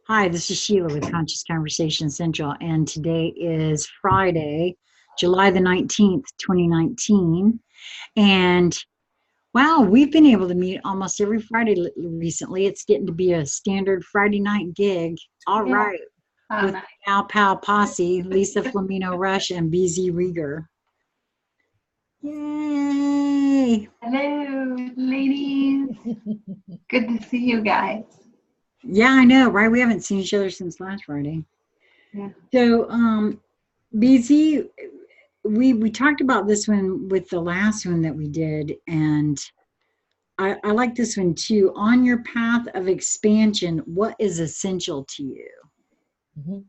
Hi, this is Sheila with Conscious Conversation Central, and today is Friday, July the 19th, 2019. And wow, we've been able to meet almost every Friday recently. It's getting to be a standard Friday night gig. All Yeah. right, Oh, with nice. Al Pal Posse, Lisa Flamino Rush, and BZ Rieger. Yay! Hello, ladies. Good to see you guys. Yeah, I know, right? We haven't seen each other since last Friday. Yeah. So, BZ, we talked about this one with the last one that we did, and I like this one too. On your path of expansion, what is essential to you? Mhm.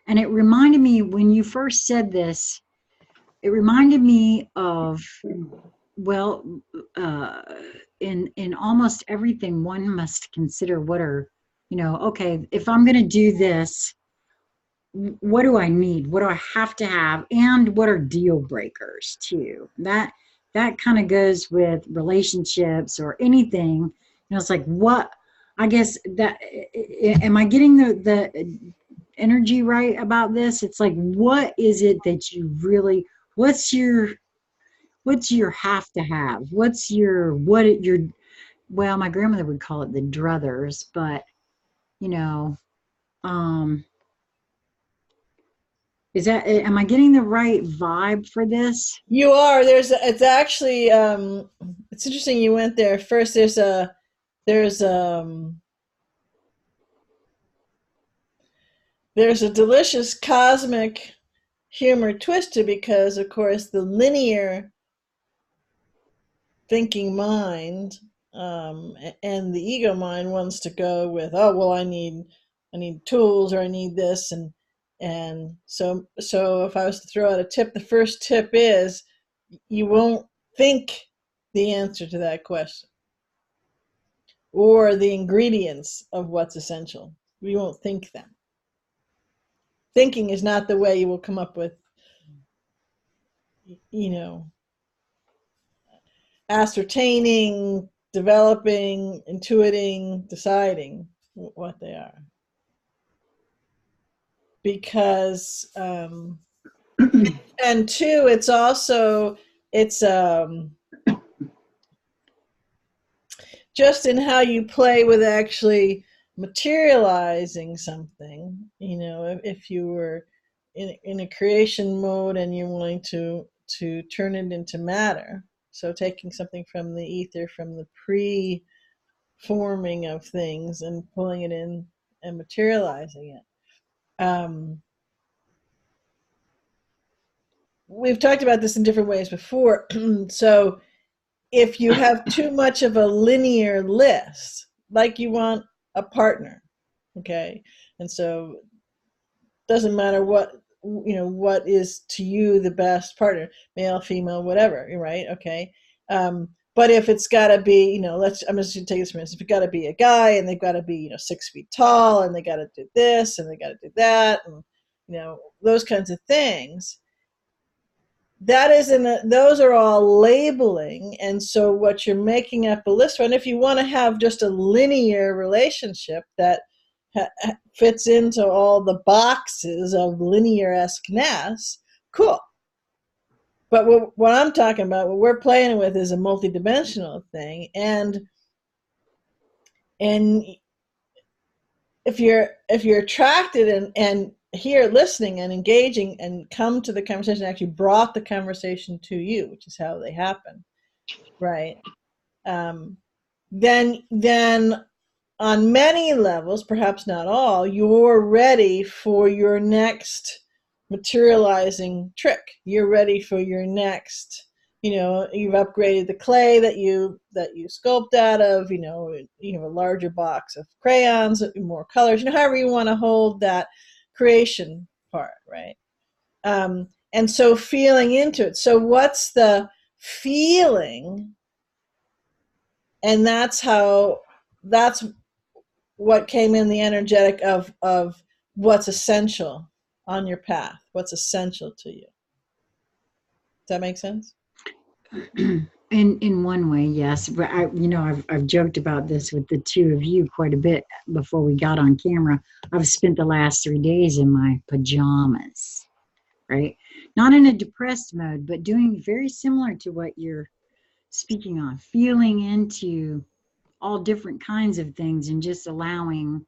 And it reminded me when you first said this, it reminded me of, well, uh, in almost everything, one must consider what are, okay, if I'm going to do this, what do I need? What do I have to have? And what are deal breakers too? That kind of goes with relationships or anything. It's like what I guess that am I getting the energy right about this? It's like what is it that you really what's your have to have? What's your what it your well, my grandmother would call it the druthers, but you know, um is that, am I getting the right vibe for this? You are. It's actually, it's interesting you went there. First, there's, there's a delicious cosmic humor twisted because, of course, the linear thinking mind, and the ego mind wants to go with, oh, well, I need tools or I need this. And so if I was to throw out a tip, the first tip is you won't think the answer to that question or the ingredients of what's essential. You won't think them. Thinking is not the way you will come up with, you know, ascertaining, developing, intuiting, deciding what they are. Because, and two, it's just in how you play with actually materializing something. If you were in a creation mode and you're wanting to turn it into matter, so taking something from the ether, from the pre-forming of things, and pulling it in and materializing it. We've talked about this in different ways before. So if you have too much of a linear list, like you want a partner, okay, and so doesn't matter what is to you the best partner, male, female, whatever, right? Okay. But if it's got to be, I'm just going to take this for instance. If it's got to be a guy and they've got to be, 6 feet tall and they got to do this and they got to do that, and those kinds of things, those are all labeling. And so what you're making up a list for, and if you want to have just a linear relationship that fits into all the boxes of linear-esqueness, cool. But what I'm talking about, what we're playing with, is a multidimensional thing. And if you're attracted and here listening and engaging and come to the conversation, actually brought the conversation to you, which is how they happen, right? Then on many levels, perhaps not all, you're ready for your next materializing trick. You're ready for your next, you've upgraded the clay that you sculpt out of, a larger box of crayons, more colors, however you want to hold that creation part, right? And so feeling into it. So what's the feeling? And that's what came in the energetic of what's essential on your path, what's essential to you. Does that make sense? In one way, yes. But I've joked about this with the two of you quite a bit before we got on camera. I've spent the last 3 days in my pajamas, right? Not in a depressed mode, but doing very similar to what you're speaking on, feeling into all different kinds of things and just allowing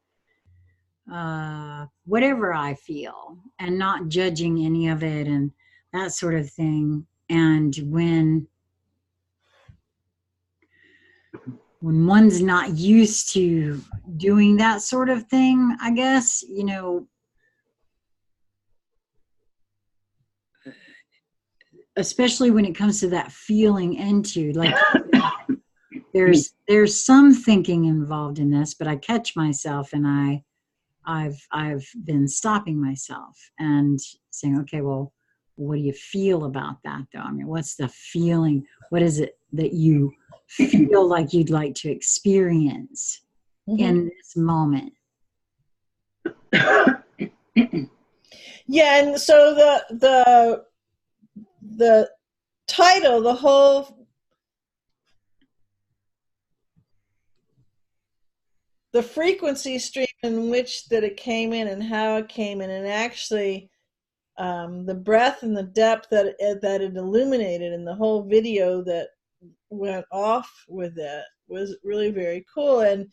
whatever I feel and not judging any of it and that sort of thing. And when one's not used to doing that sort of thing, I guess, especially when it comes to that feeling into, like, there's some thinking involved in this, but I catch myself and I've been stopping myself and saying, okay, well, what do you feel about that though? I mean, what's the feeling? What is it that you feel like you'd like to experience in this moment? Yeah, and so the title, the frequency stream in which that it came in and how it came in, and actually the breadth and the depth that it illuminated in the whole video that went off with it was really very cool. And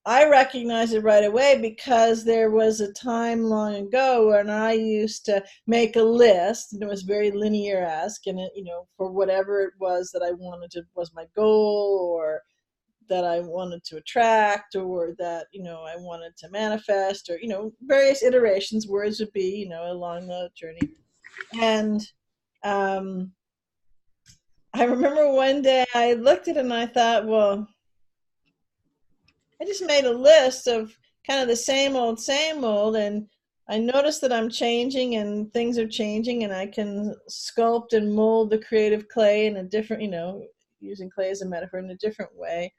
I recognized it right away because there was a time long ago when I used to make a list, and it was very linear-esque, and it, for whatever it was that I wanted to, was my goal, or that I wanted to attract, or that, I wanted to manifest, or, various iterations, words would be, along the journey. And I remember one day I looked at it and I thought, well, I just made a list of kind of the same old, and I noticed that I'm changing and things are changing, and I can sculpt and mold the creative clay in a different, using clay as a metaphor, in a different way.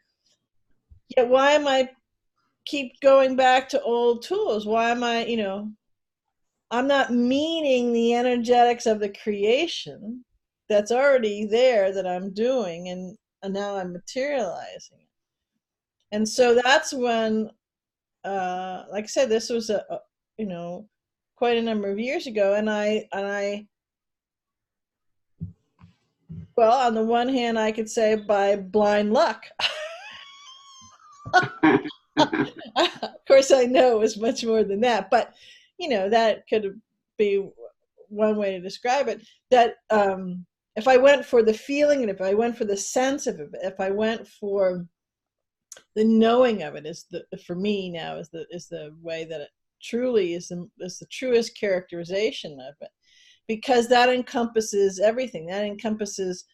Yet why am I keep going back to old tools? Why am I, I'm not meeting the energetics of the creation that's already there that I'm doing, and now I'm materializing it. And so that's when, like I said, this was quite a number of years ago, and I well, on the one hand, I could say by blind luck. Of course, I know it was much more than that, but that could be one way to describe it. That if I went for the feeling, and if I went for the sense of it, if I went for the knowing of it, for me now is the way that it truly is the truest characterization of it, because that encompasses everything. That encompasses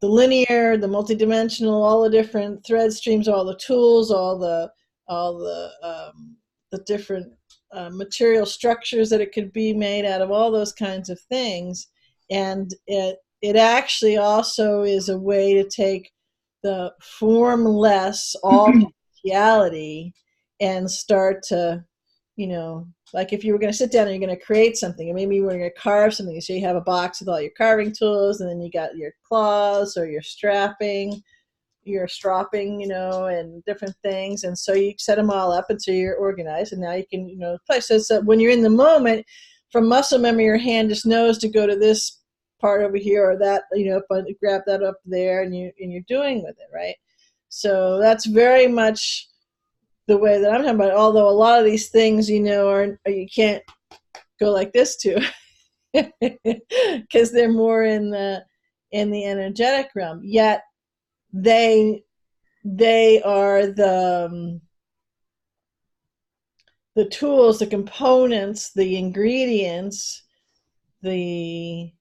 the linear, the multidimensional, all the different thread streams, all the tools, all the different material structures that it could be made out of, all those kinds of things. And it actually also is a way to take the formless, all potentiality, and start to, like if you were going to sit down and you're going to create something, and maybe you were going to carve something, so you have a box with all your carving tools, and then you got your claws or your stropping, and different things, and so you set them all up, and so you're organized, and now you can, play. So when you're in the moment, from muscle memory, your hand just knows to go to this part over here, or that, but grab that up there, and you're doing with it, right? So that's very much the way that I'm talking about it, although a lot of these things, are you can't go like this too, because they're more in the energetic realm. Yet they are the tools, the components, the ingredients, they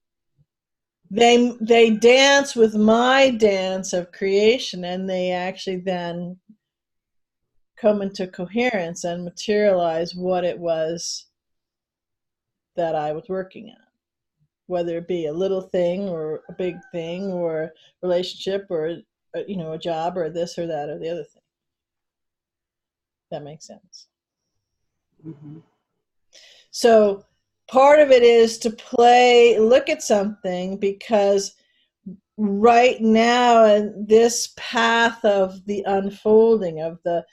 dance with my dance of creation, and they actually then come into coherence and materialize what it was that I was working on, whether it be a little thing or a big thing or relationship or a job or this or that or the other thing. That makes sense. Mm-hmm. So part of it is to look at something, because right now in this path of the unfolding of the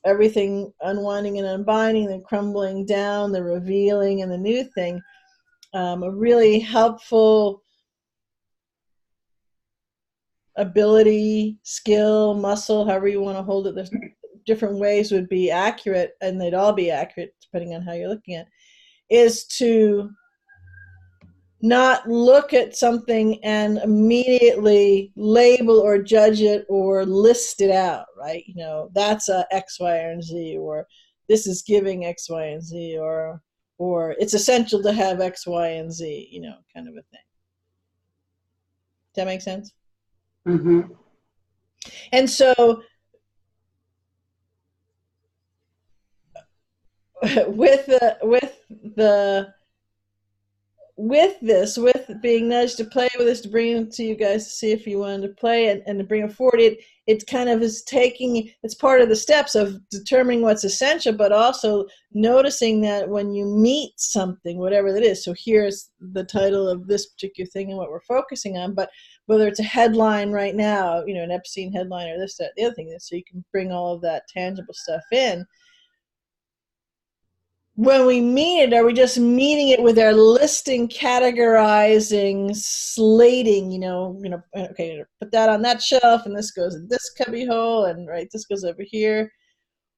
everything unwinding and unbinding, the crumbling down, the revealing, and the new thing, a really helpful ability, skill, muscle, however you want to hold it. There's different ways would be accurate, and they'd all be accurate depending on how you're looking at it, is to not look at something and immediately label or judge it or list it out, right? You know, that's a X, Y, and Z, or this is giving X, Y, and Z, or it's essential to have X, Y, and Z, you know, kind of a thing. Does that make sense? Mm-hmm. And so with being nudged to play with this, to bring it to you guys to see if you wanted to play and to bring it forward, it kind of is it's part of the steps of determining what's essential, but also noticing that when you meet something, whatever that is. So here's the title of this particular thing and what we're focusing on, but whether it's a headline right now, you know, an Epstein headline or this, that, the other thing, so you can bring all of that tangible stuff in. When we meet it, are we just meeting it with our listing, categorizing, slating, okay, put that on that shelf, and this goes in this cubby hole, and right, this goes over here?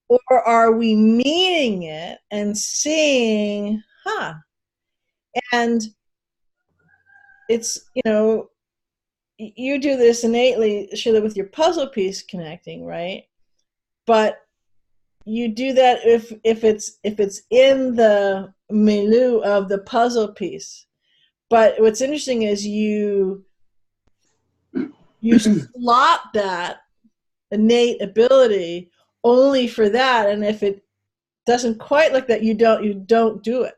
Or are we meeting it and seeing, and it's, you do this innately, Sheila, with your puzzle piece connecting, right? But you do that if it's in the milieu of the puzzle piece. But what's interesting is you slot that innate ability only for that, and if it doesn't quite like that, you don't do it.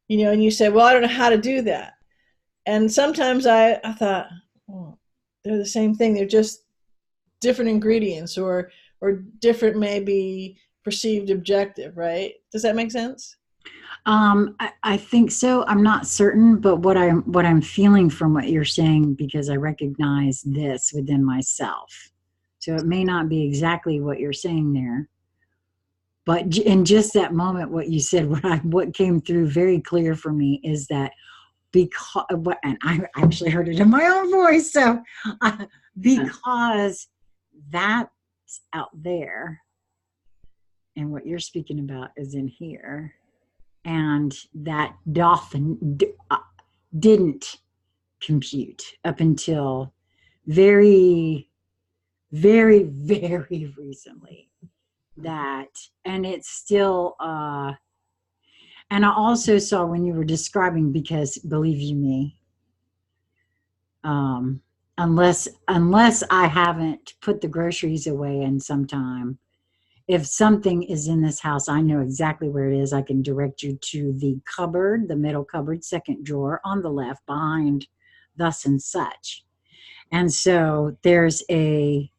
And you say, well, I don't know how to do that. And sometimes I thought, oh, they're the same thing. They're just different ingredients or different, maybe perceived objective, right? Does that make sense? I think so. I'm not certain, but what I'm feeling from what you're saying, because I recognize this within myself. So it may not be exactly what you're saying there, but in just that moment, what you said, what came through very clear for me is that and I actually heard it in my own voice. So because that's out there, and what you're speaking about is in here, and that didn't compute up until very, very, very recently. And it's still, and I also saw when you were describing, because believe you me, unless I haven't put the groceries away in some time, if something is in this house, I know exactly where it is. I can direct you to the cupboard, the middle cupboard, second drawer on the left behind thus and such. And so there's a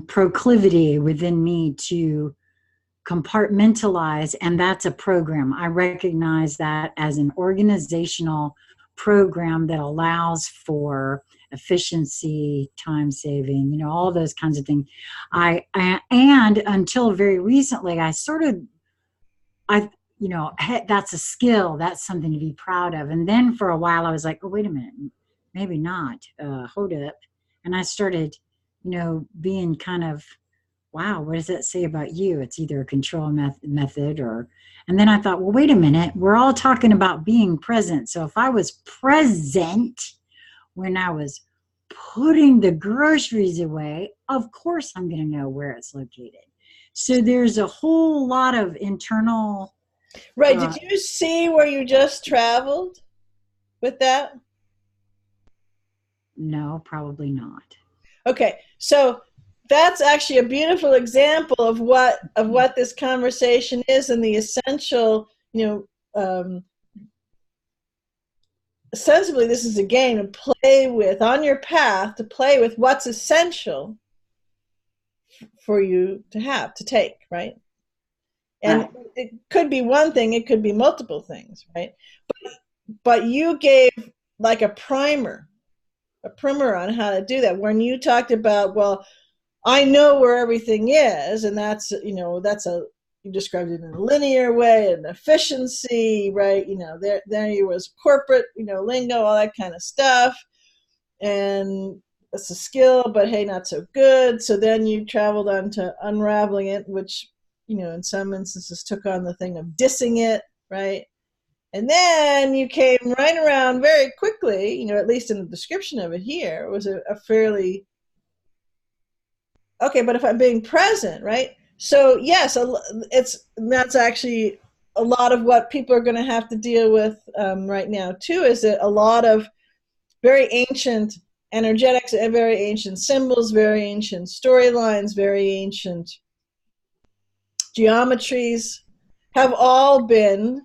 proclivity within me to compartmentalize, and that's a program. I recognize that as an organizational program that allows for efficiency, time saving, all those kinds of things. And until very recently, that's a skill. That's something to be proud of. And then for a while, I was like, oh, wait a minute, maybe not. Hold up. And I started, being kind of, wow, what does that say about you? It's either a control method and then I thought, well, wait a minute, we're all talking about being present. So if I was present when I was putting the groceries away, of course I'm going to know where it's located. So there's a whole lot of internal. Right. Did you see where you just traveled with that? No, probably not. Okay. So that's actually a beautiful example of what this conversation is, and the essential, sensibly, this is a game to play with on your path, to play with what's essential for you to take, right? And it could be one thing, it could be multiple things, right? But you gave like a primer on how to do that. When you talked about, well, I know where everything is, and that's, you described it in a linear way, and efficiency, right? There you was corporate, lingo, all that kind of stuff. And it's a skill, but hey, not so good. So then you traveled on to unraveling it, which, in some instances took on the thing of dissing it, right? And then you came right around very quickly, at least in the description of it here, it was a fairly, okay, but if I'm being present, right? So yes, that's actually a lot of what people are going to have to deal with right now too, is that a lot of very ancient energetics, very ancient symbols, very ancient storylines, very ancient geometries have all been,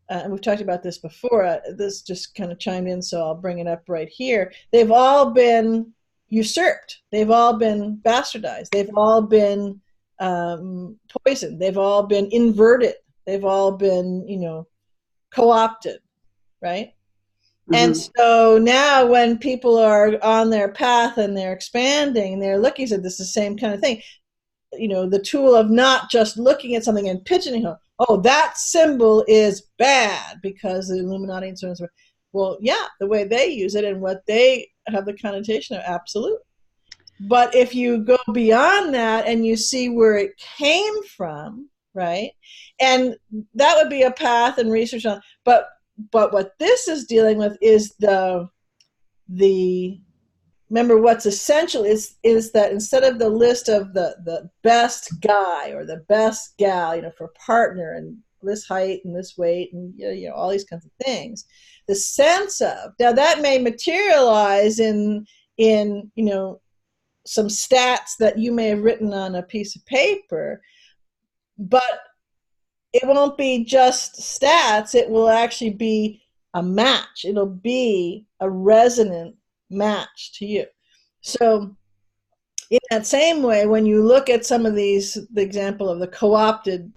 and we've talked about this before, this just kind of chimed in, so I'll bring it up right here. They've all been usurped. They've all been bastardized. They've all been poisoned. They've all been inverted. They've all been, co-opted, right? Mm-hmm. And so now when people are on their path and they're expanding, they're looking at this, the same kind of thing. The tool of not just looking at something and pigeonholing, oh, that symbol is bad because the Illuminati and so on and so forth. Well, yeah, the way they use it and what they have the connotation of, absolute. But if you go beyond that and you see where it came from, right? And that would be a path and research on. But what this is dealing with is the remember, what's essential is that instead of the list of the best guy or the best gal, for partner and this height and this weight and all these kinds of things, the sense of, now that may materialize in some stats that you may have written on a piece of paper, but it won't be just stats. It will actually be a match. It'll be a resonant match to you. So in that same way, when you look at some of these, the example of the co-opted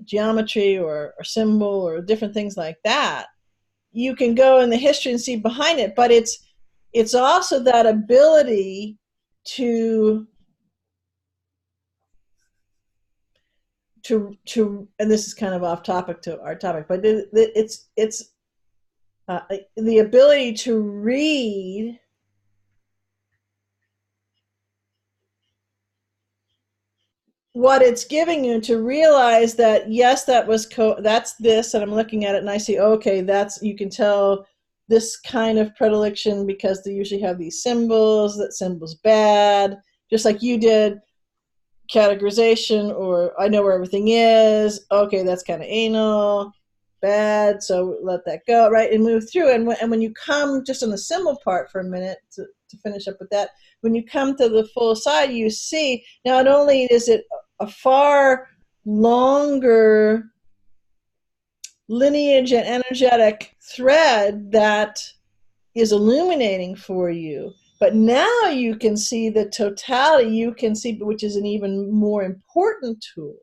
geometry or symbol or different things like that, you can go in the history and see behind it. But it's also that ability to and this is kind of off topic to our topic, but it's the ability to read what it's giving you, to realize that yes, that's this, and I'm looking at it and I see, okay, that's, you can tell this kind of predilection because they usually have these symbols, that symbol's bad, just like you did. Categorization, or I know where everything is, okay, that's kind of anal, bad, so let that go, right, and move through. And when you come just on the symbol part for a minute to finish up with that, when you come to the full side, you see not only is it a far longer lineage and energetic thread that is illuminating for you, but now you can see the totality. You can see, which is an even more important tool,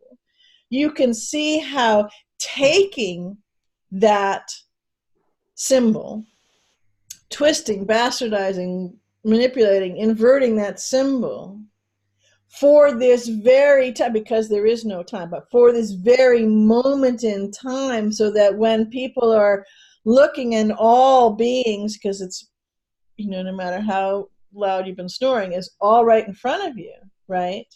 you can see how taking that symbol, twisting, bastardizing, manipulating, inverting that symbol for this very time, because there is no time, but for this very moment in time, so that when people are looking in all beings, because it's, no matter how loud you've been snoring, is all right in front of you, right?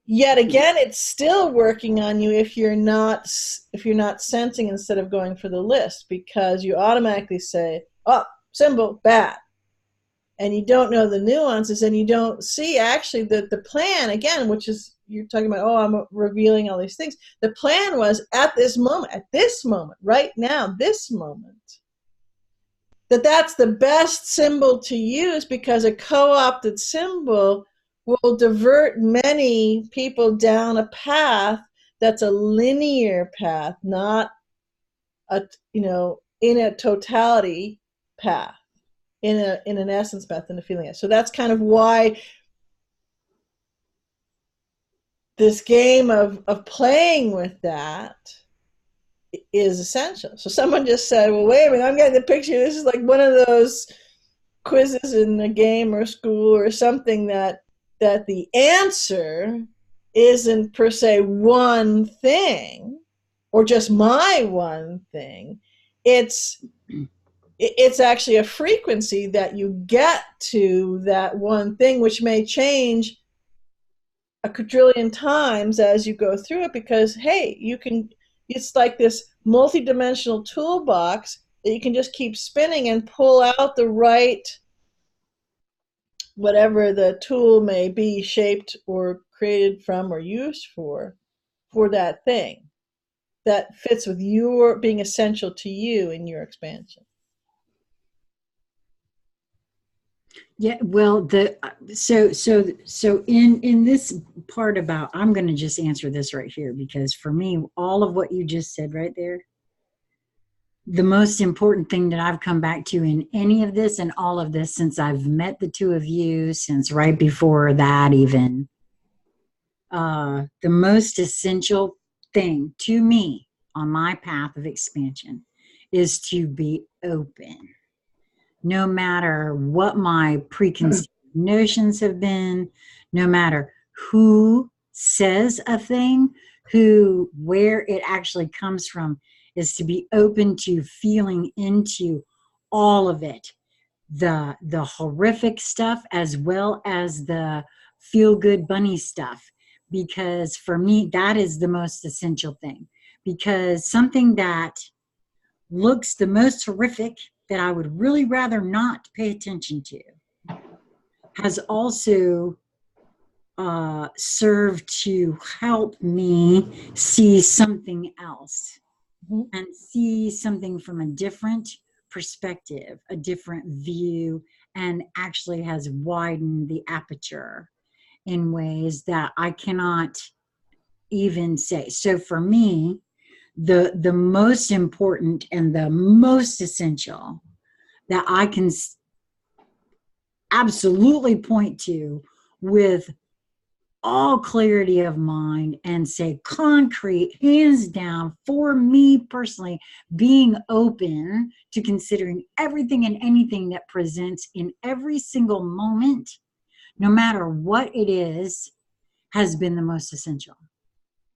Yet again, it's still working on you if you're not sensing instead of going for the list, because you automatically say, oh, symbol, bad. And you don't know the nuances, and you don't see actually that the plan, again, which is, you're talking about, oh, I'm revealing all these things. The plan was at this moment, right now, this moment, that's the best symbol to use, because a co-opted symbol will divert many people down a path that's a linear path, not a, in a totality path, in an essence path, in a feeling. So that's kind of why this game of playing with that is essential. So someone just said, well, wait a minute, I'm getting the picture. This is like one of those quizzes in a game or school or something that the answer isn't per se one thing or just my one thing. It's actually a frequency that you get to that one thing, which may change a quadrillion times as you go through it, because hey, it's like this multi-dimensional toolbox that you can just keep spinning and pull out the right, whatever the tool may be shaped or created from or used for that thing that fits with your being essential to you in your expansion. Yeah, well, so in this part about, I'm going to just answer this right here, because for me, all of what you just said right there, the most important thing that I've come back to in any of this and all of this since I've met the two of you, since right before that even, the most essential thing to me on my path of expansion is to be open. No matter what my preconceived notions have been, no matter who says a thing, where it actually comes from, is to be open to feeling into all of it. The horrific stuff as well as the feel good bunny stuff. Because for me, that is the most essential thing. Because something that looks the most horrific, that I would really rather not pay attention to, has also served to help me see something else, and see something from a different perspective, a different view, and actually has widened the aperture in ways that I cannot even say. So for me, the most important and the most essential that I can absolutely point to with all clarity of mind and say concrete, hands down, for me personally, being open to considering everything and anything that presents in every single moment, no matter what it is, has been the most essential.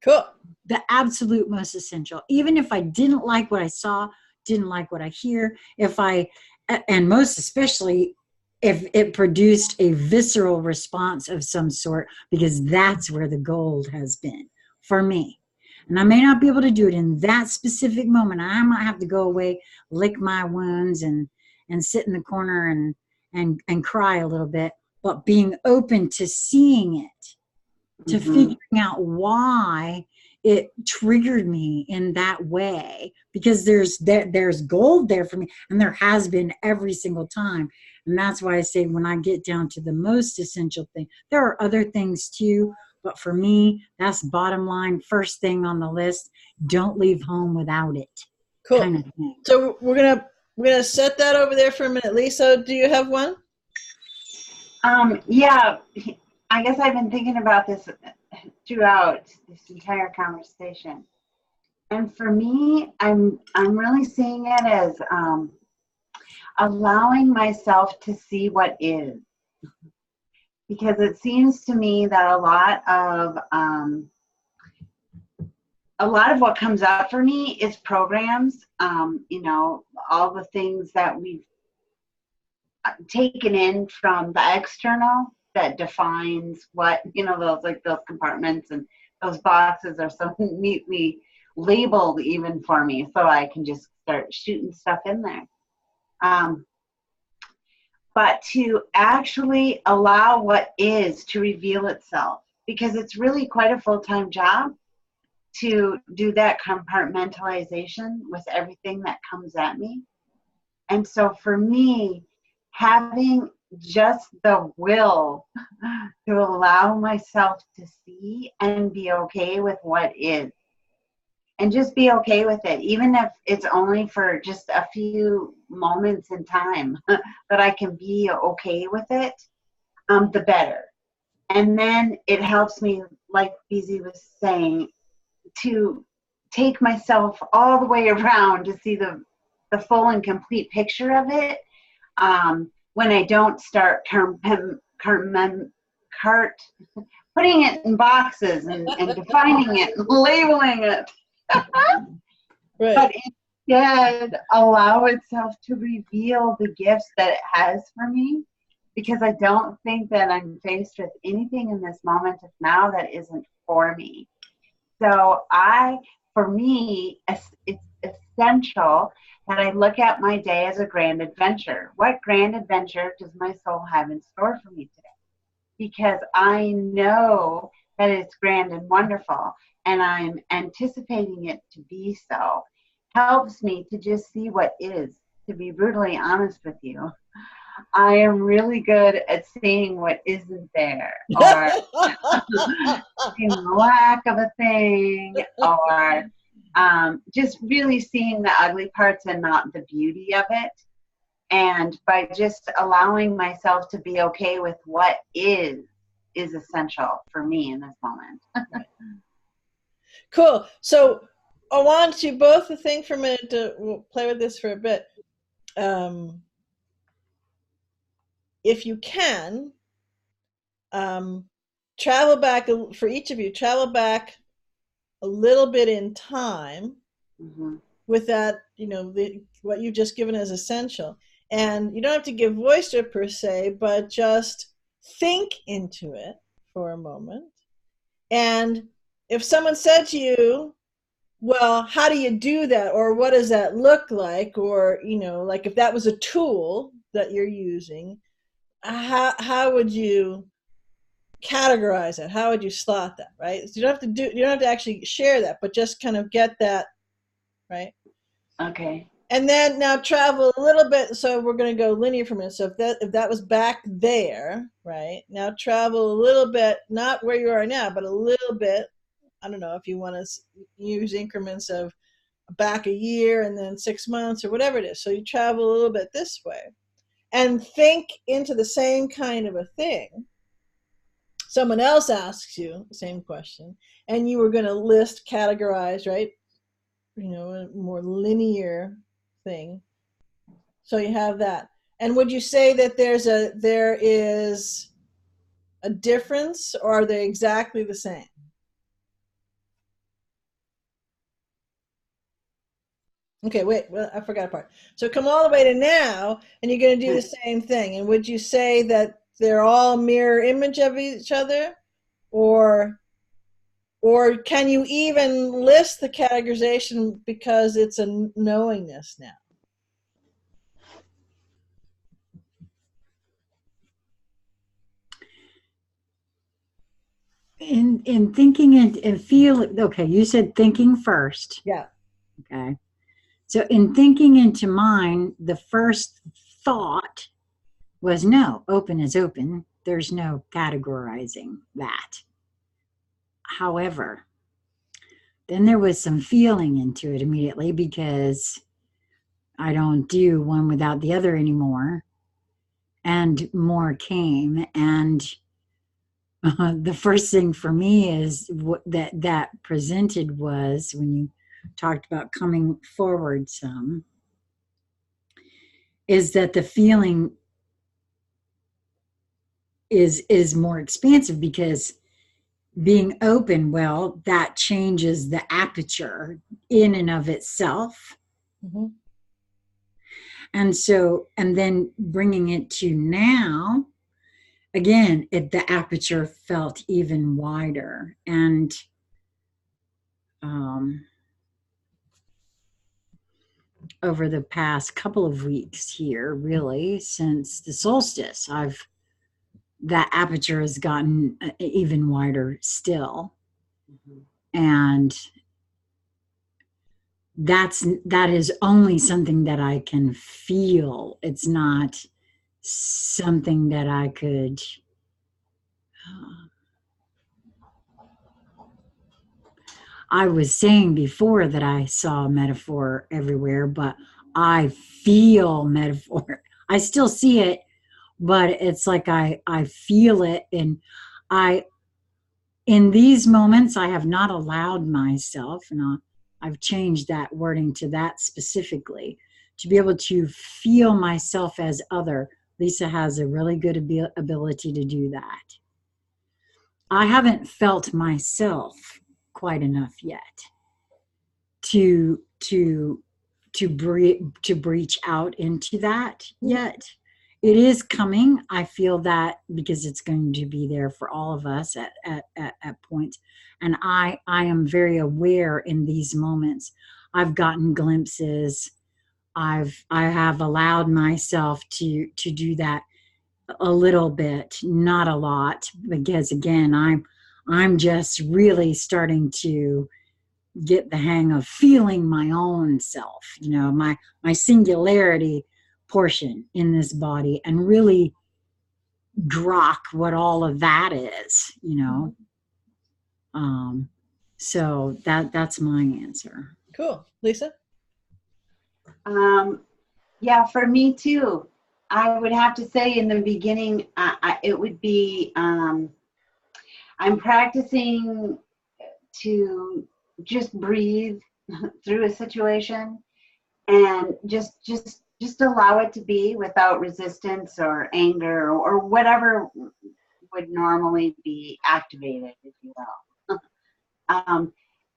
Cool. The absolute most essential. Even if I didn't like what I saw, didn't like what I hear, and most especially if it produced a visceral response of some sort, because that's where the gold has been for me. And I may not be able to do it in that specific moment. I might have to go away, lick my wounds, and sit in the corner and cry a little bit. But being open to seeing it, to figuring out why it triggered me in that way, because there's gold there for me, and there has been every single time. And that's why I say, when I get down to the most essential thing, there are other things too, but for me, that's bottom line, first thing on the list. Don't leave home without it. Cool. Kind of thing. So we're gonna set that over there for a minute. Lisa, do you have one? Yeah, I guess I've been thinking about this throughout this entire conversation. And for me, I'm really seeing it as allowing myself to see what is. Because it seems to me that a lot of what comes up for me is programs, all the things that we've taken in from the external that defines what, those compartments and those boxes are so neatly labeled even for me, so I can just start shooting stuff in there. But to actually allow what is to reveal itself, because it's really quite a full-time job to do that compartmentalization with everything that comes at me. And so for me, having just the will to allow myself to see and be okay with what is, and just be okay with it, even if it's only for just a few moments in time, that I can be okay with it, the better. And then it helps me, like BZ was saying, to take myself all the way around to see the full and complete picture of it. When I don't start putting it in boxes and defining it, and labeling it. Right. But instead, allow itself to reveal the gifts that it has for me, because I don't think that I'm faced with anything in this moment of now that isn't for me. So for me, it's essential that I look at my day as a grand adventure. What grand adventure does my soul have in store for me today? Because I know that it's grand and wonderful, and I'm anticipating it to be so. Helps me to just see what is, to be brutally honest with you. I am really good at seeing what isn't there, or seeing the lack of a thing, or just really seeing the ugly parts and not the beauty of it. And by just allowing myself to be okay with what is essential for me in this moment. Cool. So I want you both to think for a minute, we'll play with this for a bit. If you can, travel back, for each of you, travel back a little bit in time with that, what you've just given as essential. And you don't have to give voice to it per se, but just think into it for a moment. And if someone said to you, well, how do you do that? Or what does that look like? Or, like if that was a tool that you're using, how would you categorize it? How would you slot that, right? So you don't have to actually share that, but just kind of get that, right? Okay. And then now travel a little bit. So we're going to go linear for a minute. So if that was back there, right? Now travel a little bit, not where you are now, but a little bit. I don't know if you want to use increments of back a year and then 6 months or whatever it is. So you travel a little bit this way and think into the same kind of a thing. Someone else asks you the same question, and you were going to list, categorize, right? A more linear thing. So you have that. And would you say that there is a difference, or are they exactly the same? Okay, wait, well, I forgot a part. So come all the way to now, and you're going to do the same thing. And would you say that they're all mirror image of each other? Or can you even list the categorization because it's a knowingness now? In thinking and feel, okay, you said thinking first. Yeah. Okay. So in thinking into mine, the first thought was no, open is open. There's no categorizing that. However, then there was some feeling into it immediately, because I don't do one without the other anymore. And more came. And the first thing for me is what that presented was, when you talked about coming forward some, is that the feeling is more expansive, because being open, well, that changes the aperture in and of itself. Mm-hmm. And then bringing it to now, again, the aperture felt even wider. And over the past couple of weeks here, really, since the solstice, that aperture has gotten even wider still. And that is only something that I can feel. It's not something that I could I was saying before that I saw metaphor everywhere, but I feel metaphor. I still see it, but it's like I feel it. And in these moments, I have not allowed myself, and I've changed that wording to that specifically, to be able to feel myself as other. Lisa has a really good ability to do that. I haven't felt myself quite enough yet to breach out into that yet. It is coming. I feel that because it's going to be there for all of us at points. And I am very aware in these moments. I've gotten glimpses. I have allowed myself to do that a little bit, not a lot, because again, I'm just really starting to get the hang of feeling my own self, my singularity portion in this body, and really grok what all of that is. So that's my answer. Cool. Lisa? Yeah, for me too. I would have to say in the beginning, it would be, I'm practicing to just breathe through a situation and just allow it to be without resistance or anger or whatever would normally be activated, if you will.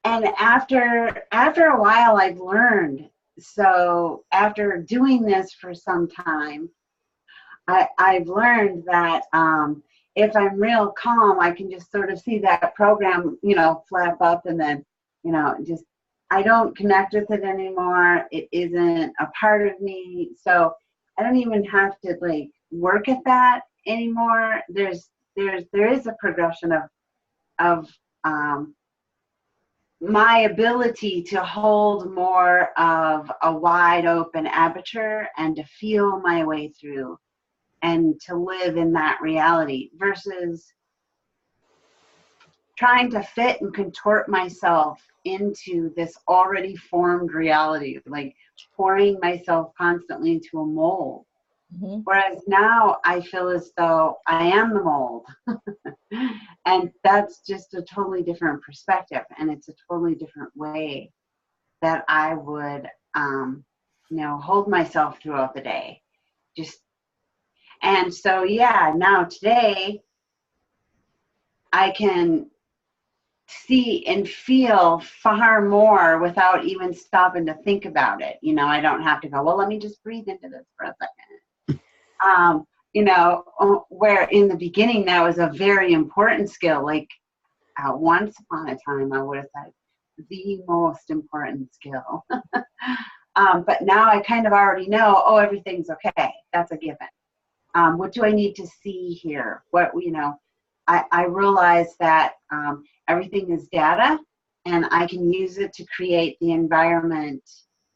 And after a while, I've learned. So after doing this for some time, I've learned that if I'm real calm, I can just sort of see that program, flap up, and then, just I don't connect with it anymore. It isn't a part of me. So I don't even have to like work at that anymore. There is a progression of my ability to hold more of a wide open aperture and to feel my way through and to live in that reality versus trying to fit and contort myself into this already formed reality, like pouring myself constantly into a mold. Mm-hmm. Whereas now I feel as though I am the mold. And that's just a totally different perspective. And it's a totally different way that I would, hold myself throughout the day. And so, now today I can see and feel far more without even stopping to think about it. I don't have to go, well, let me just breathe into this for a second. Where in the beginning that was a very important skill. Like once upon a time, I would have said the most important skill. But now I kind of already know, everything's okay. That's a given. What do I need to see here? I realize that everything is data, and I can use it to create the environment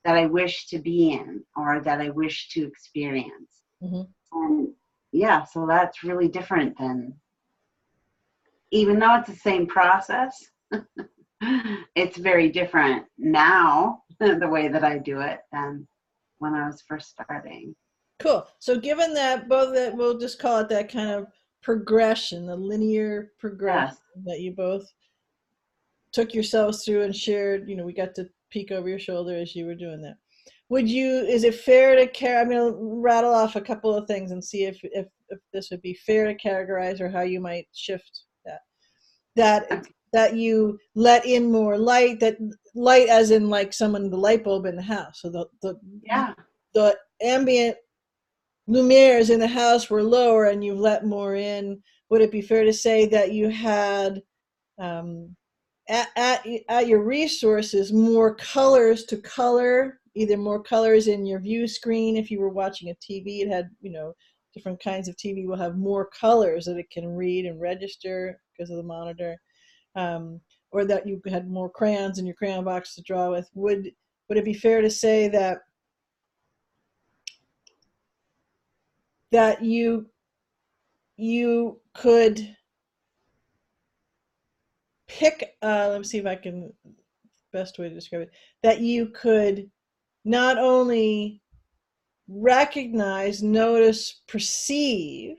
that I wish to be in or that I wish to experience. Mm-hmm. And so that's really different than, even though it's the same process, it's very different now, the way that I do it, than when I was first starting. Cool. So given that we'll just call it that kind of progression, the linear progression that you both took yourselves through and shared, we got to peek over your shoulder as you were doing that. Is it fair to I'm going to rattle off a couple of things and see if this would be fair to categorize, or how you might shift that you let in more light, that light as in like the light bulb in the house. So the ambient lumières in the house were lower and you've let more in. Would it be fair to say that you had at your resources more colors to color, either more colors in your view screen? If you were watching a TV, it had, different kinds of TV will have more colors that it can read and register because of the monitor, or that you had more crayons in your crayon box to draw with. Would it be fair to say that you could pick, let me see if I can, best way to describe it, that you could not only recognize, notice, perceive,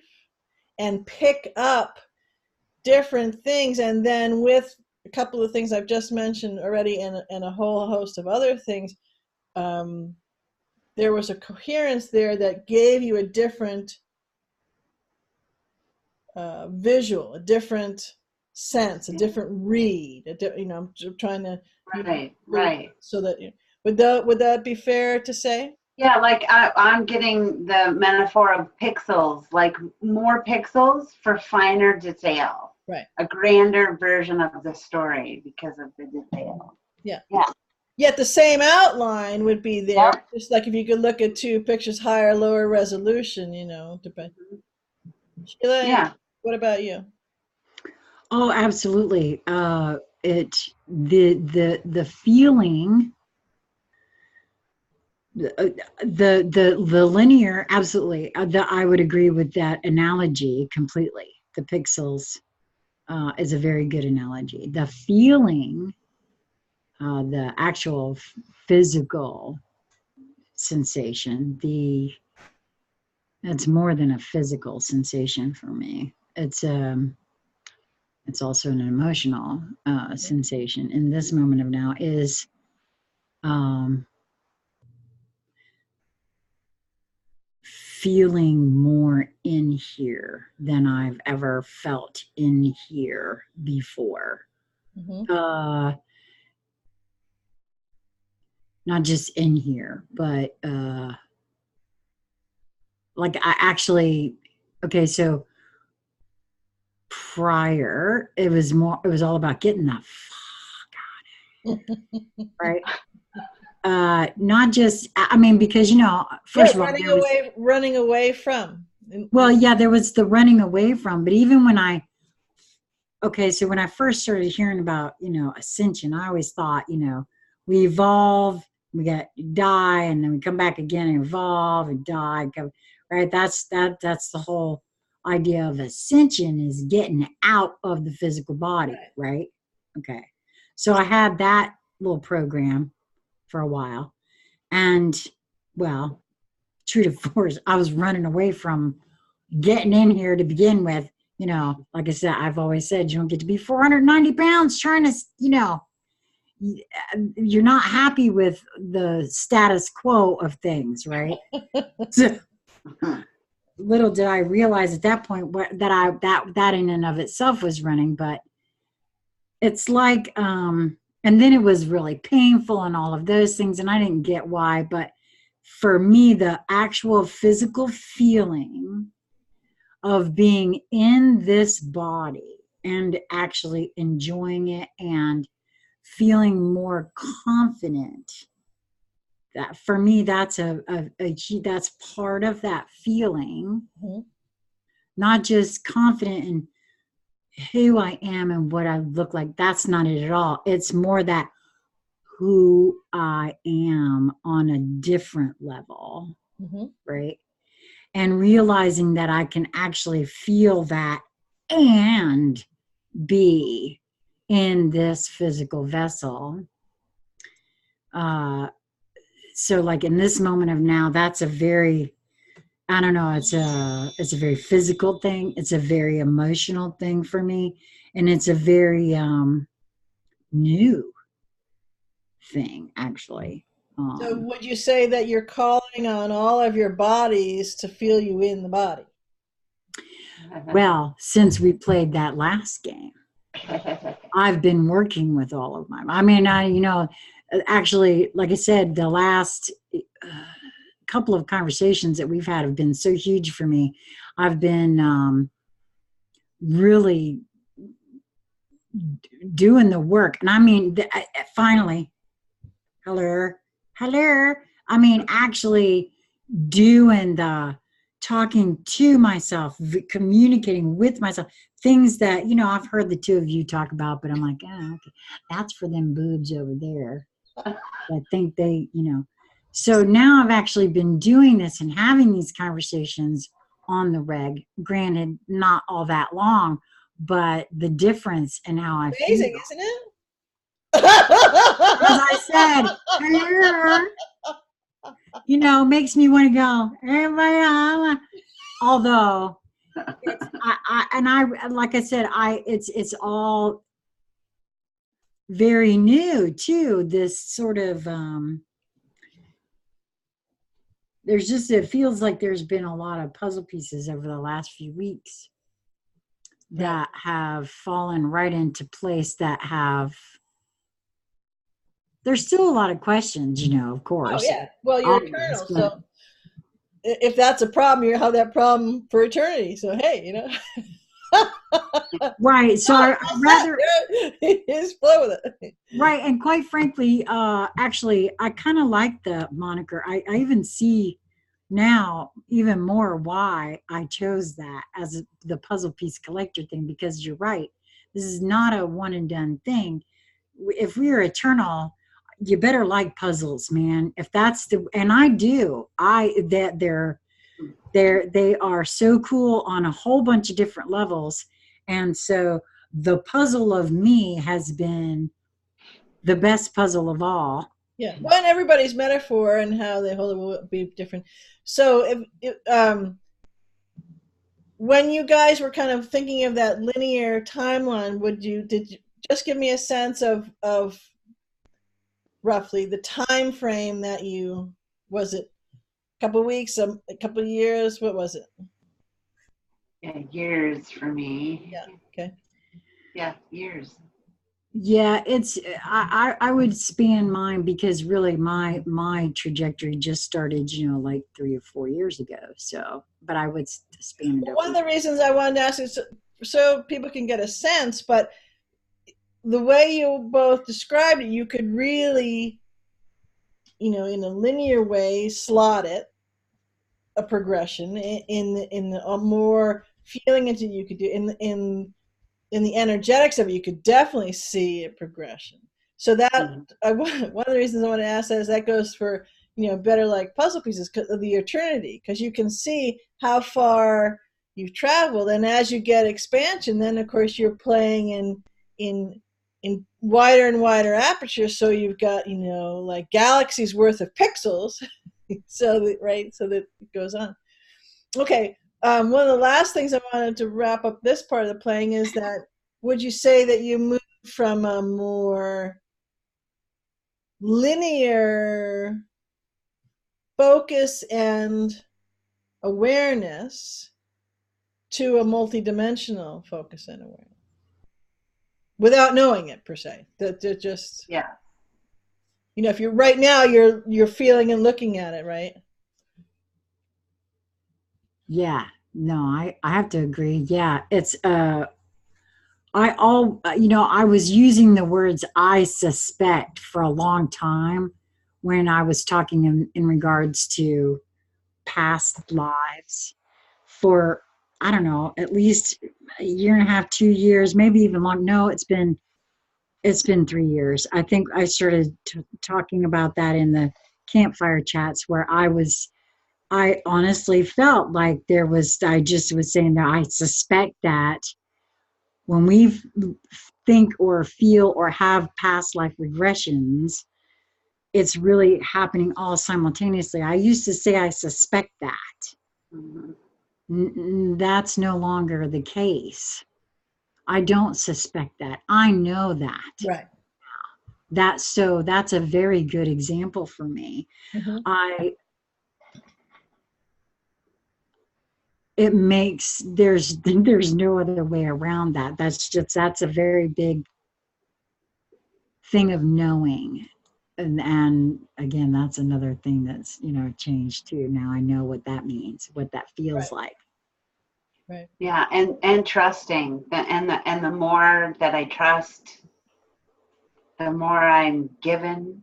and pick up different things, and then with a couple of things I've just mentioned already, and a whole host of other things, there was a coherence there that gave you a different visual, a different sense, a different read. I'm trying to Right. so that would that be fair to say? Yeah, like I'm getting the metaphor of pixels, like more pixels for finer detail. Right. A grander version of the story because of the detail. Yeah. Yeah. Yet the same outline would be there, Yeah. just like if you could look at two pictures, higher, lower resolution, depend. Sheila, Yeah. what about you? Oh, absolutely. The feeling, the linear, absolutely. I would agree with that analogy completely. The pixels is a very good analogy. The feeling, the actual physical sensation, it's more than a physical sensation for me. It's also an emotional sensation in this moment of now is feeling more in here than I've ever felt in here before. Mm-hmm. Not just in here, but like I actually, okay, so prior it was all about getting the fuck out of here, right? Not just, I mean, because first of all, there was running away from. well, yeah, there was the running away from, but even when so when I first started hearing about, ascension, I always thought, we evolve, die, and then we come back again and evolve and die, right? That's the whole idea of ascension, is getting out of the physical body, right? Okay. So I had that little program for a while, and well, true to force, I was running away from getting in here to begin with. Like I said, I've always said, you don't get to be 490 pounds trying to, you're not happy with the status quo of things, right? So, little did I realize at that point that in and of itself was running, but it's like, and then it was really painful and all of those things, and I didn't get why, but for me, the actual physical feeling of being in this body and actually enjoying it and feeling more confident, that for me, that's that's part of that feeling. Mm-hmm. Not just confident in who I am and what I look like. That's not it at all. It's more that who I am on a different level, Mm-hmm. right? And realizing that I can actually feel that and be in this physical vessel. So like in this moment of now, that's a very, I don't know, it's a very physical thing. It's a very emotional thing for me. And it's a very new thing, actually. So would you say that you're calling on all of your bodies to feel you in the body? Well, since we played that last game, I've been working with all of my, actually, like I said, the last couple of conversations that we've had have been so huge for me. I've been really doing the work. And I mean, finally, hello. I mean, actually doing the talking to myself, communicating with myself, things that, I've heard the two of you talk about, but I'm like, oh, okay, that's for them boobs over there. I think they, so now I've actually been doing this and having these conversations on the reg, granted, not all that long, but the difference in how I feel. Amazing, isn't it? As I said, makes me want to go, although it's, I like I said, it's all very new too. This sort of there's just, it feels like there's been a lot of puzzle pieces over the last few weeks that have fallen right into place, that have, there's still a lot of questions, you know, of course. Oh yeah. Well, you're Always, eternal, but- so if that's a problem, you have that problem for eternity. So hey, you know. right. So I'd rather just flow with it. right. And quite frankly, actually, I kind of like the moniker. I even see now even more why I chose that as the puzzle piece collector thing, because you're right. This is not a one and done thing. If we are eternal, you better like puzzles, man. If that's the, and I do, that they are so cool on a whole bunch of different levels. And so the puzzle of me has been the best puzzle of all. Yeah, well, and everybody's metaphor and how they hold it will be different. So, when you guys were kind of thinking of that linear timeline, did you just give me a sense of roughly the time frame that you, was it a couple of weeks, a couple of years? What was it? Yeah, years for me. Yeah. Okay. Yeah, years. Yeah, it's I would span mine, because really my trajectory just started, you know, like 3 or 4 years ago. So, but I would span it over. One of the reasons I wanted to ask is so people can get a sense, but the way you both described it, you could really, you know, in a linear way, slot it, a progression in a more feeling into you could do in the energetics of it, you could definitely see a progression. So that one of the reasons I want to ask that is that goes for, you know, better like puzzle pieces, because of the eternity, because you can see how far you've traveled, and as you get expansion, then of course you're playing in wider and wider apertures, so you've got, you know, like galaxies worth of pixels. So that it goes on. Okay. One of the last things I wanted to wrap up this part of the playing is that, would you say that you moved from a more linear focus and awareness to a multidimensional focus and awareness without knowing it per se? That just, Yeah. you know, if you're right now, you're feeling and looking at it, right? Yeah, no, I have to agree. Yeah, it's you know, I was using the words I suspect for a long time when I was talking in regards to past lives for, I don't know, at least a year and a half, 2 years, maybe even long. No, it's been 3 years. I think I started talking about that in the campfire chats, where I honestly felt like I just was saying that I suspect that when we think or feel or have past life regressions, it's really happening all simultaneously. I used to say I suspect that. That's no longer the case. I don't suspect that. I know that. Right. That's a very good example for me. It makes, there's no other way around that. That's a very big thing of knowing. And again, that's another thing that's, you know, changed too. Now I know what that means, what that feels like. Right. Yeah, and trusting, and the more that I trust, the more I'm given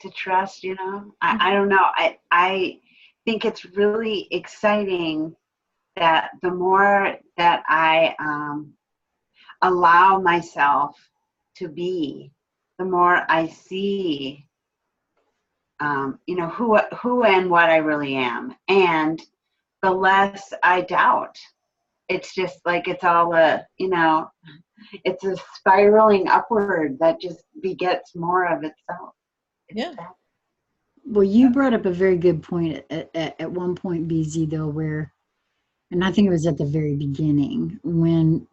to trust. You know, I don't know. I think it's really exciting that the more that I allow myself to be, the more I see, you know, who and what I really am, and the less I doubt. It's just like it's all you know, it's a spiraling upward that just begets more of itself. Well, you brought up a very good point at one point, BZ, though, where, and I think it was at the very beginning when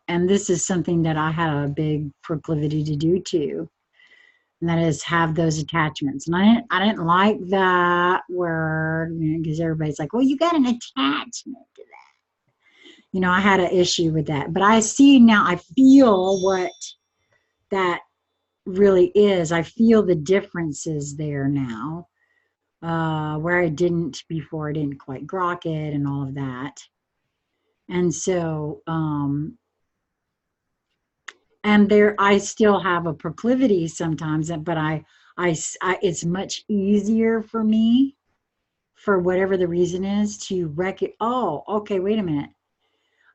and this is something that I had a big proclivity to do too, and that is have those attachments. And I didn't like that word, because everybody's like, well, you got an attachment to that. I had an issue with that. But I see now, I feel what that really is. I feel the differences there now, where I didn't before. I didn't quite grok it and all of that. And so, and there, I still have a proclivity sometimes, but it's much easier for me, for whatever the reason is, to oh, okay, wait a minute.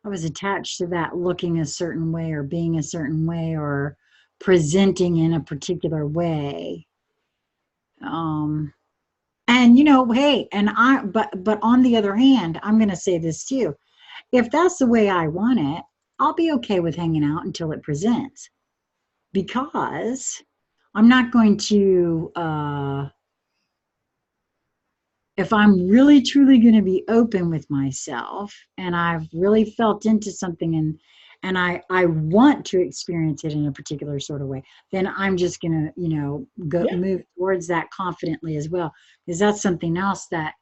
I was attached to that looking a certain way or being a certain way or presenting in a particular way. And hey, but on the other hand, I'm going to say this too. If that's the way I want it, I'll be okay with hanging out until it presents, because I'm not going to, if I'm really truly going to be open with myself and I've really felt into something, and I want to experience it in a particular sort of way, then I'm just going to, move towards that confidently as well, because that's something else that.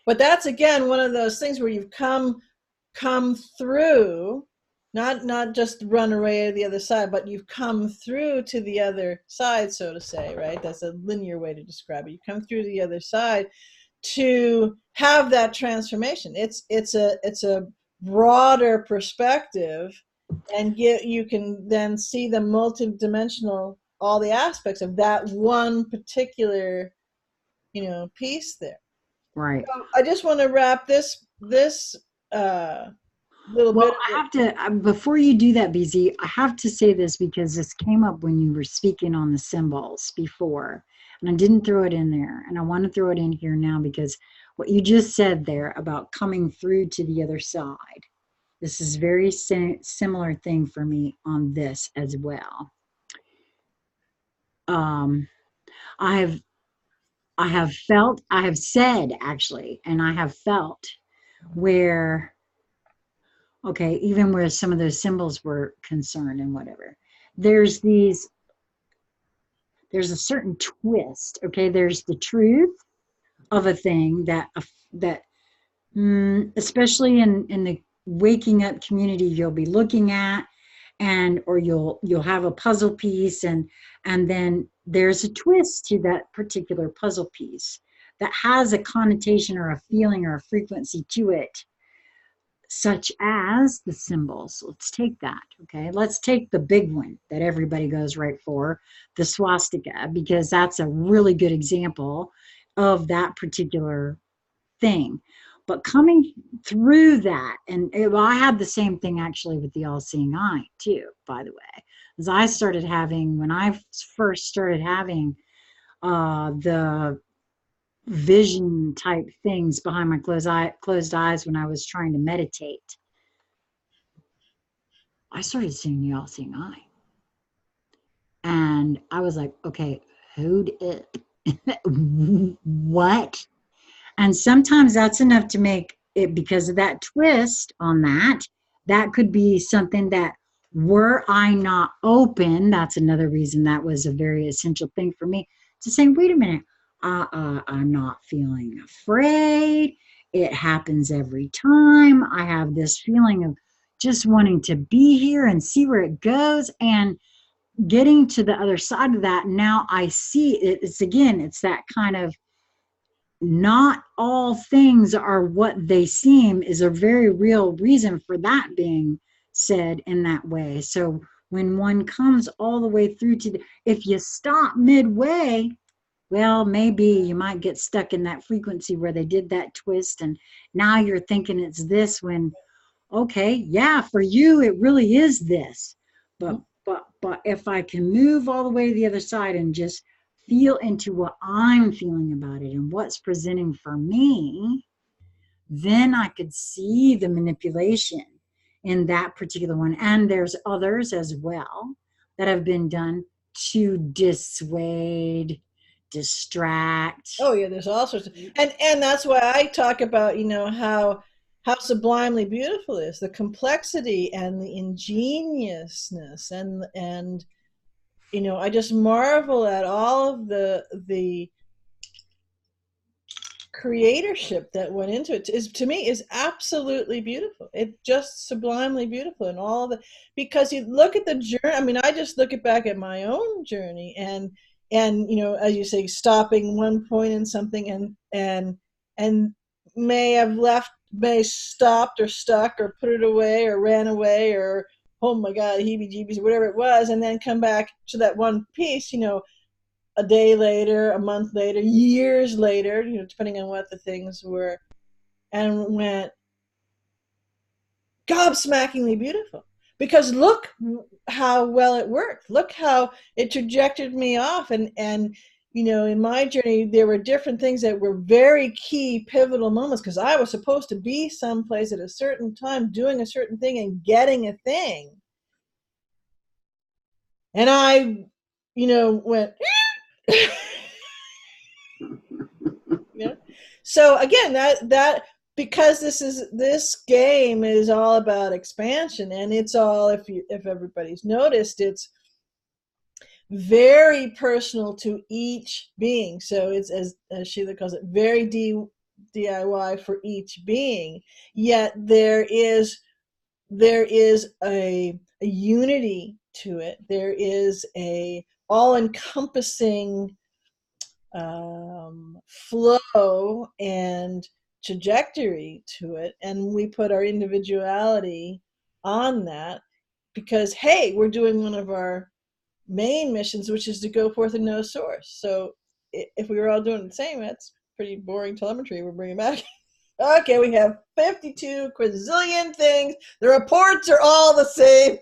But that's, again, one of those things where you've come through, not just run away to the other side, but you've come through to the other side, so to say, right? That's a linear way to describe it. You come through the other side to have that transformation. It's a broader perspective, and you can then see the multidimensional, all the aspects of that one particular piece there. Right. So I just want to wrap this little Well, bit. I have to, before you do that, BZ, I have to say this because this came up when you were speaking on the symbols before, and I didn't throw it in there, and I want to throw it in here now, because what you just said there about coming through to the other side, this is very similar thing for me on this as well. I have said actually, and I have felt where, okay, even where some of those symbols were concerned and whatever, there's a certain twist. Okay, there's the truth of a thing that especially in the waking up community, you'll be looking at, or you'll have a puzzle piece, and then there's a twist to that particular puzzle piece that has a connotation or a feeling or a frequency to it, such as the symbols. Let's take that. Okay, let's take the big one that everybody goes right for, the swastika, because that's a really good example of that particular thing. But coming through that, and I had the same thing actually with the all-seeing eye too, by the way, as I started having, when I first started having the vision type things behind my closed eyes when I was trying to meditate, I started seeing the all-seeing eye. And I was like, okay, hold up. What? And sometimes that's enough to make it, because of that twist on that could be something that, were I not open, that's another reason that was a very essential thing for me, to say, wait a minute, I'm not feeling afraid. It happens every time. I have this feeling of just wanting to be here and see where it goes. And getting to the other side of that, now I see it. It's that kind of, not all things are what they seem, is a very real reason for that being said in that way. So when one comes all the way through to if you stop midway, well, maybe you might get stuck in that frequency where they did that twist, and now you're thinking it's this, when, okay, yeah, for you it really is this, but if I can move all the way to the other side and just feel into what I'm feeling about it and what's presenting for me, then I could see the manipulation in that particular one. And there's others as well that have been done to dissuade, distract. Oh yeah, there's all sorts of, and that's why I talk about, how how sublimely beautiful is the complexity and the ingeniousness, and you know, I just marvel at all of the creatorship that went into it. Is, to me, is absolutely beautiful. It's just sublimely beautiful, and all the, because you look at the journey. I mean, I just look back at my own journey, and you know, as you say, stopping one point in something, and may have left, may stopped or stuck or put it away or ran away or, oh my God, heebie-jeebies, whatever it was, and then come back to that one piece, you know, a day later, a month later, years later, you know, depending on what the things were, and went gobsmackingly beautiful. Because look how well it worked. Look how it trajected me off. And you know, in my journey, there were different things that were very key, pivotal moments, because I was supposed to be someplace at a certain time, doing a certain thing and getting a thing. And I, you know, went, you know? So again, that because this game is all about expansion, and it's all, if everybody's noticed, it's very personal to each being. So it's, as Sheila calls it, very DIY for each being. Yet there is a unity to it. There is a all-encompassing flow and trajectory to it, and we put our individuality on that because, hey, we're doing one of our main missions, which is to go forth and know source. So if we were all doing the same, that's pretty boring telemetry we're bringing back. Okay, we have 52 quadrillion things, the reports are all the same.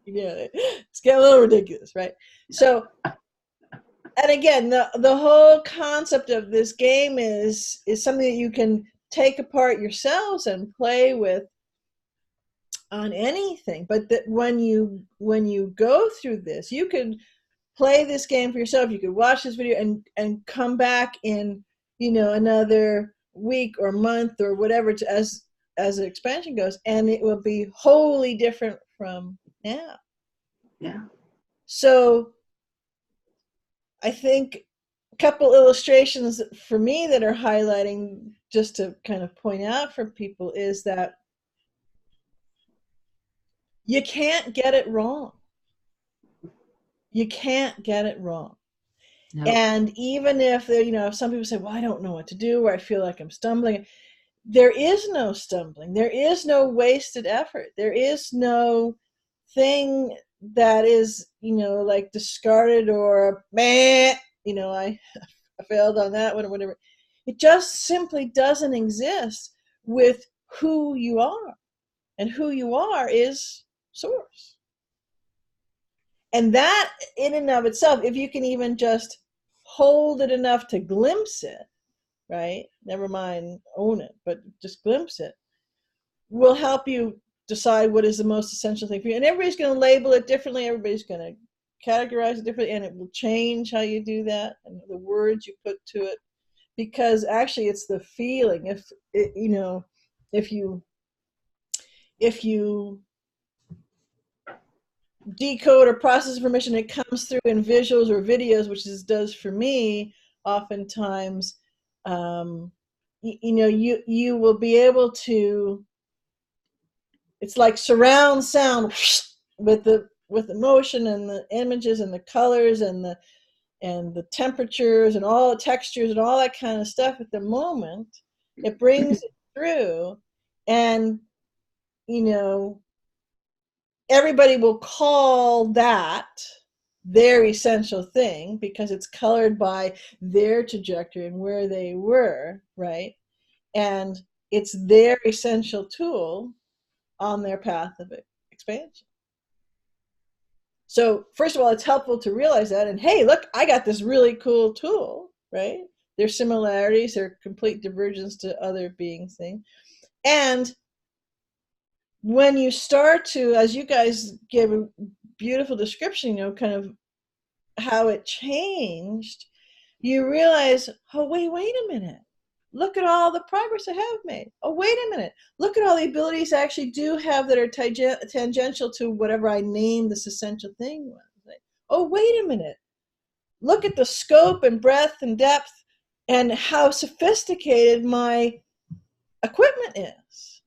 Yeah, it's getting a little ridiculous, right? So, and again, the whole concept of this game is something that you can take apart yourselves and play with on anything. But that when you go through this, you could play this game for yourself. You could watch this video and come back in, you know, another week or month or whatever, as the expansion goes, and it will be wholly different from now. Yeah. So I think a couple illustrations for me that are highlighting, just to kind of point out for people, is that you can't get it wrong. You can't get it wrong. Nope. And even if you know, some people say, well, I don't know what to do, or I feel like I'm stumbling. There is no stumbling. There is no wasted effort. There is no thing that is, you know, like discarded or, meh, you know, I failed on that one or whatever. It just simply doesn't exist with who you are. And who you are is source. And that in and of itself, if you can even just hold it enough to glimpse it, right? Never mind own it, but just glimpse it, will help you decide what is the most essential thing for you. And everybody's going to label it differently. Everybody's going to categorize it differently, and it will change how you do that and the words you put to it, because actually it's the feeling. If it, you know, if you decode or process information, it comes through in visuals or videos, which is does for me oftentimes. You know, you will be able to, it's like surround sound with the motion and the images and the colors and the temperatures and all the textures and all that kind of stuff at the moment. It brings it through, and you know, everybody will call that their essential thing because it's colored by their trajectory and where they were, right? And it's their essential tool on their path of expansion. So first of all, it's helpful to realize that, and hey, look, I got this really cool tool, right? There's similarities, there are complete divergence to other beings' thing. And when you start to, as you guys gave a beautiful description, you know, kind of how it changed, you realize, oh, wait a minute. Look at all the progress I have made. Oh, wait a minute. Look at all the abilities I actually do have that are tangential to whatever I named this essential thing was. Like, oh, wait a minute. Look at the scope and breadth and depth and how sophisticated my equipment is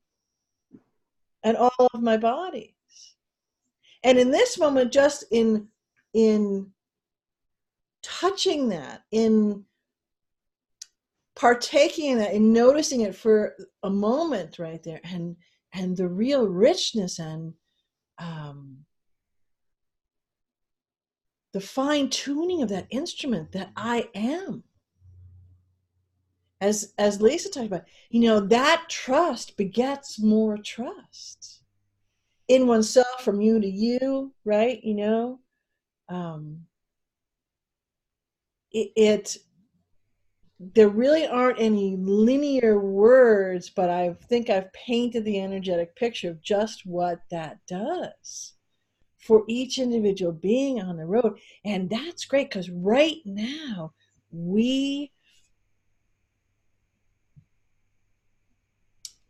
and all of my bodies. And in this moment, just in touching that, in partaking in that, in noticing it for a moment right there, and the real richness and the fine tuning of that instrument that I am. As Lisa talked about, that trust begets more trust in oneself, from you to you, right? There really aren't any linear words, but I think I've painted the energetic picture of just what that does for each individual being on the road. And that's great, because right now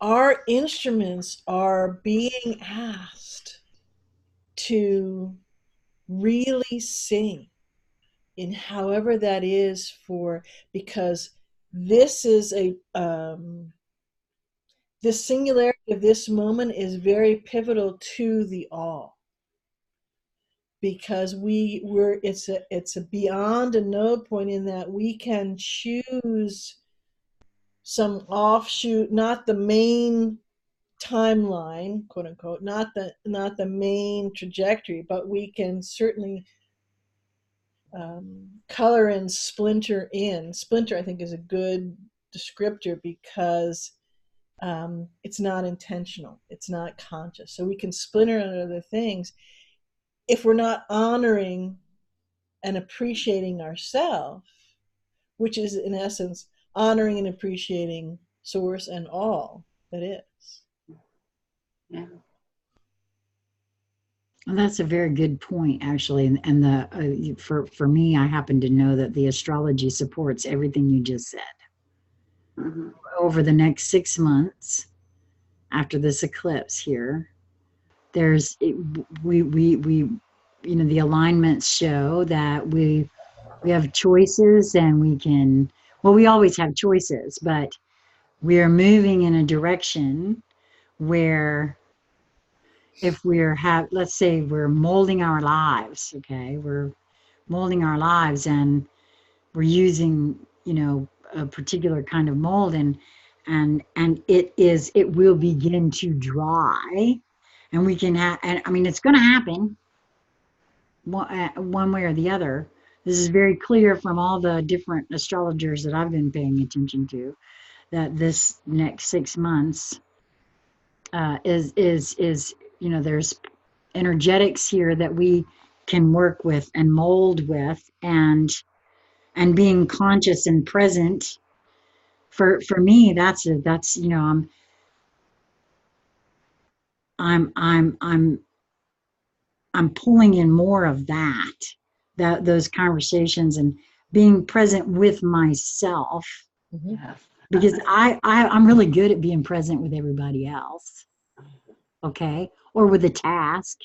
our instruments are being asked to really sing in however that is, because this is this singularity of this moment is very pivotal to the all, because it's a beyond a node point, in that we can choose some offshoot, not the main timeline, quote unquote, not the main trajectory, but we can certainly color and splinter in. Splinter, I think, is a good descriptor, because it's not intentional, it's not conscious. So we can splinter on other things if we're not honoring and appreciating ourselves, which is in essence honoring and appreciating source and all that is. Yeah. Well, that's a very good point, actually. And for me, I happen to know that the astrology supports everything you just said. Mm-hmm. Over the next 6 months, after this eclipse here, the alignments show that we have choices, and we always have choices, but we are moving in a direction where, if let's say we're molding our lives, okay, we're molding our lives, and we're using, a particular kind of mold, and it will begin to dry, and we can have, and I mean, it's going to happen one way or the other. This is very clear from all the different astrologers that I've been paying attention to, that this next 6 months is there's energetics here that we can work with and mold with, and being conscious and present. For me, that's I'm pulling in more of that those conversations, and being present with myself, Mm-hmm. Yes. because I'm really good at being present with everybody else, okay, or with a task,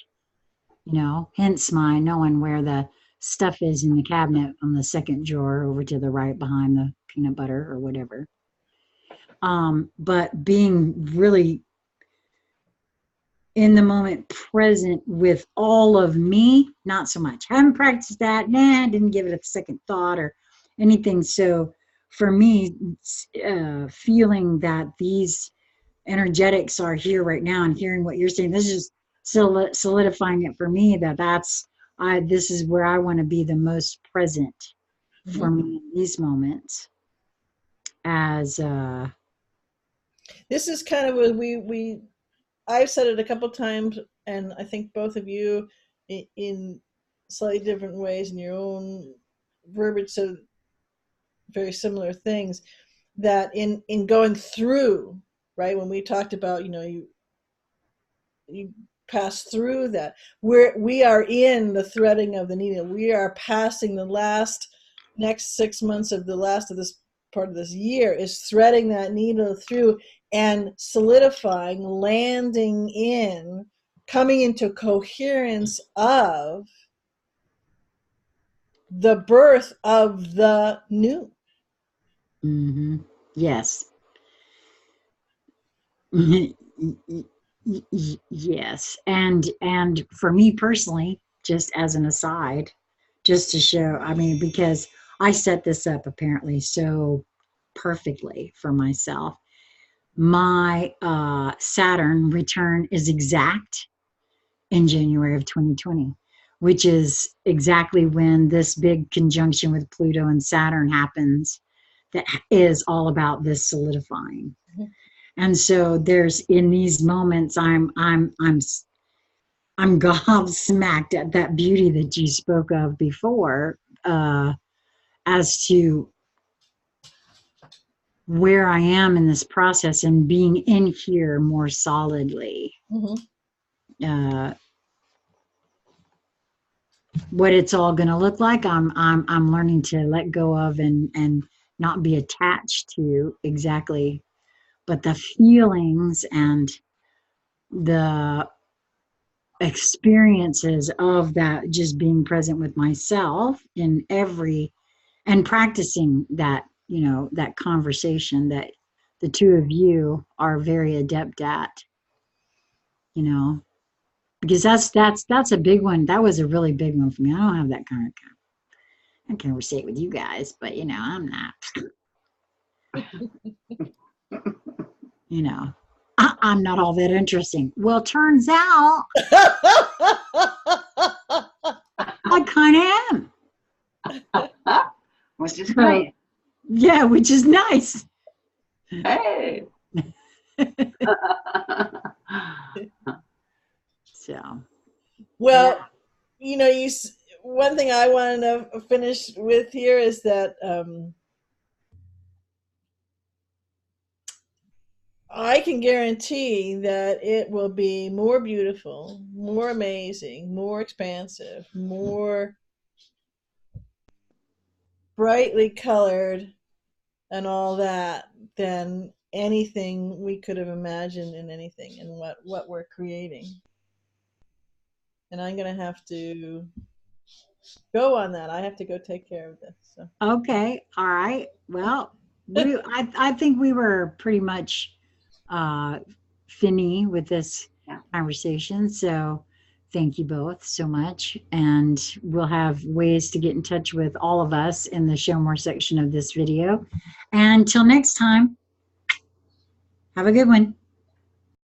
hence my knowing where the stuff is in the cabinet on the second drawer over to the right behind the peanut butter or whatever. But being really in the moment, present with all of me, not so much. Haven't practiced that. Didn't give it a second thought or anything. So for me, feeling that these energetics are here right now, and hearing what you're saying, this is solidifying it for me, this is where I want to be the most present for me in these moments. As This is kind of what I've said it a couple times, and I think both of you, in slightly different ways in your own verbiage, said very similar things. That in going through, right, when we talked about, you pass through that, we are in the threading of the needle. We are passing the next 6 months of the last of this part of this year is threading that needle through and solidifying, landing in, coming into coherence of the birth of the new. Mm-hmm. Yes. Yes. And for me personally, just as an aside, just to show, I mean, because I set this up apparently so perfectly for myself. My Saturn return is exact in January of 2020, which is exactly when this big conjunction with Pluto and Saturn happens, that is all about this solidifying. And so there's, in these moments, I'm gobsmacked at that beauty that you spoke of before, as to where I am in this process and being in here more solidly. Mm-hmm. What it's all going to look like, I'm learning to let go of and not be attached to exactly, but the feelings and the experiences of that, just being present with myself in every, and practicing that, you know, that conversation that the two of you are very adept at, you know, because that's a big one. That was a really big one for me. I don't have that kind of, I can conversate with you guys, but you know, I'm not, you know, I'm not all that interesting. Well, turns out I kind of am. Which is great. Yeah, which is nice. Hey. So, Well, Yeah. you know, one thing I wanted to finish with here is that I can guarantee that it will be more beautiful, more amazing, more expansive, more brightly colored and all that than anything we could have imagined in anything and what we're creating. And I'm going to have to go on that. I have to go take care of this. So. okay, all right. Well, I think we were pretty much finny with this conversation. So thank you both so much. And we'll have ways to get in touch with all of us in the show more section of this video. And until next time, have a good one.